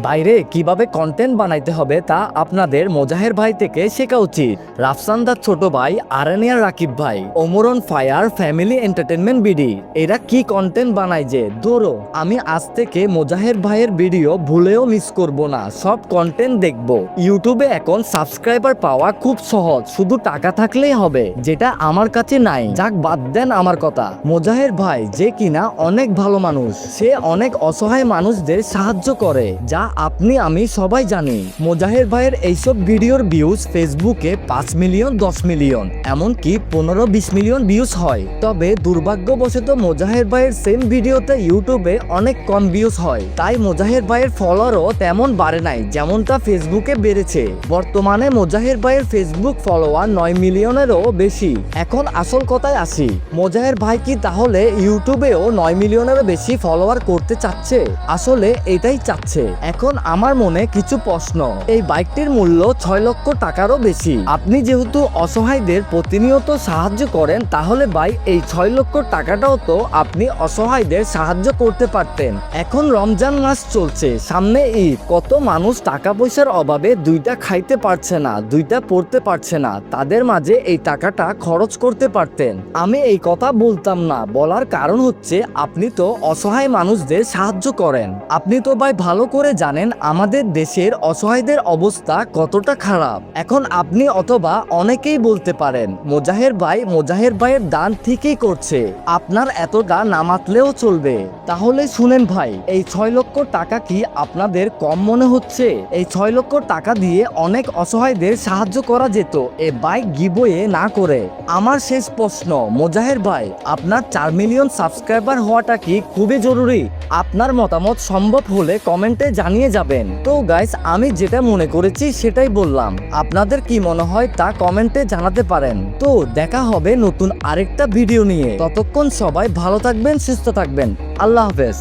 বাইরে কিভাবে কন্টেন্ট বানাইতে হবে তা আপনাদের মোজাহের ভাই থেকে শেখা উচিত। রাফসানদার ছোট ভাই আরানিয়ার রাকিব ভাই, ওমরন ফায়ার ফ্যামিলি এন্টারটেনমেন্ট বিডি, এরা কি কন্টেন্ট বানায় যে ধরো আমি আজ থেকে মোজাহের ভাইয়ের ভিডিও ভুলেও মিস করব না, সব কন্টেন্ট দেখব। ইউটিউবে এখন সাবস্ক্রাইবার পাওয়া খুব সহজ, শুধু টাকা থাকলেই হবে, যেটা আমার কাছে নাই। যাক বাদ দেন আমার কথা। মোজাহের ভাই যে কিনা অনেক ভালো মানুষ, সে অনেক অসহায় মানুষদের সাহায্য করে, যা আপনি আমি সবাই জানি। মোজাহের ভাইয়ের এইসব ভিডিওর ভিউজ ফেসবুকে 5 মিলিয়ন 10 মিলিয়ন এমনকি 15-20 মিলিয়ন ভিউজ হয়। তবে দুর্ভাগ্যবশত মোজাহের ভাইয়ের সেম ভিডিওতে ইউটিউবে অনেক কম ভিউজ হয়, তাই মোজাহের ভাইয়ের ফলোয়ারও তেমন বাড়ে নাই যেমনটা ফেসবুকে বেড়েছে। বর্তমানে মোজাহের ভাইয়ের ফেসবুক ফলোয়ার 9 মিলিয়নেরও বেশি। এখন আসল কথায় আসি, মোজাহের ভাই কি তাহলে ইউটিউবেও 9 মিলিয়নেরও বেশি ফলোয়ার করতে চাচ্ছে? আসলে এটাই চাচ্ছে। এখন আমার মনে কিছু প্রশ্ন। এই বাইকটির মূল্য 6 লক্ষ টাকারও বেশি। আপনি যেহেতু অসহায়দের প্রতিনিয়ত সাহায্য করেন, তাহলে ভাই এই 6 লক্ষ টাকাটাও তো আপনি অসহায়দের সাহায্য করতে পারতেন। এখন রমজান মাস চলছে, সামনে ঈদ, কত মানুষ টাকা পয়সার অভাবে দুইটা খাইতে পারছে না, দুইটা পড়তে পারছে না, তাদের মাঝে এই টাকাটা খরচ করতে পারতেন। আমি এই কথা বলতাম না, বলার কারণ হচ্ছে আপনি তো অসহায় মানুষদের সাহায্য করেন। আপনি তো ভাই ভালো করে জানেন আমাদের দেশের অসহায়দের অবস্থা কতটা খারাপ। এখন আপনি অথবা অনেকেই বলতে পারেন মোজাহের ভাইয়ের দান ঠিকই করছে, আপনার এতটা না মাতলেও চলবে। তাহলে শুনেন ভাই, এই 6 লক্ষ টাকা কি আপনাদের কম মনে হচ্ছে? এই 6 লক্ষ টাকা দিয়ে অনেক অসহায়দের সাহায্য করা যেত এ বাইক গিভওয়ে না করে। আমার শেষ প্রশ্ন, মোজাহের ভাই আপনার 4 মিলিয়ন সাবস্ক্রাইবার হওয়াটা কি খুবই জরুরি? আপনার মতামত সম্ভব হলে কমেন্টে জানিয়ে যাবেন। তো গাইস, আমি যেটা মনে করেছি সেটাই বললাম, আপনাদের কি মনে হয় তা কমেন্টে জানাতে পারেন। তো দেখা হবে নতুন আরেকটা ভিডিও নিয়ে, ততক্ষণ সবাই ভালো থাকবেন, সুস্থ থাকবেন। আল্লাহ হাফেজ।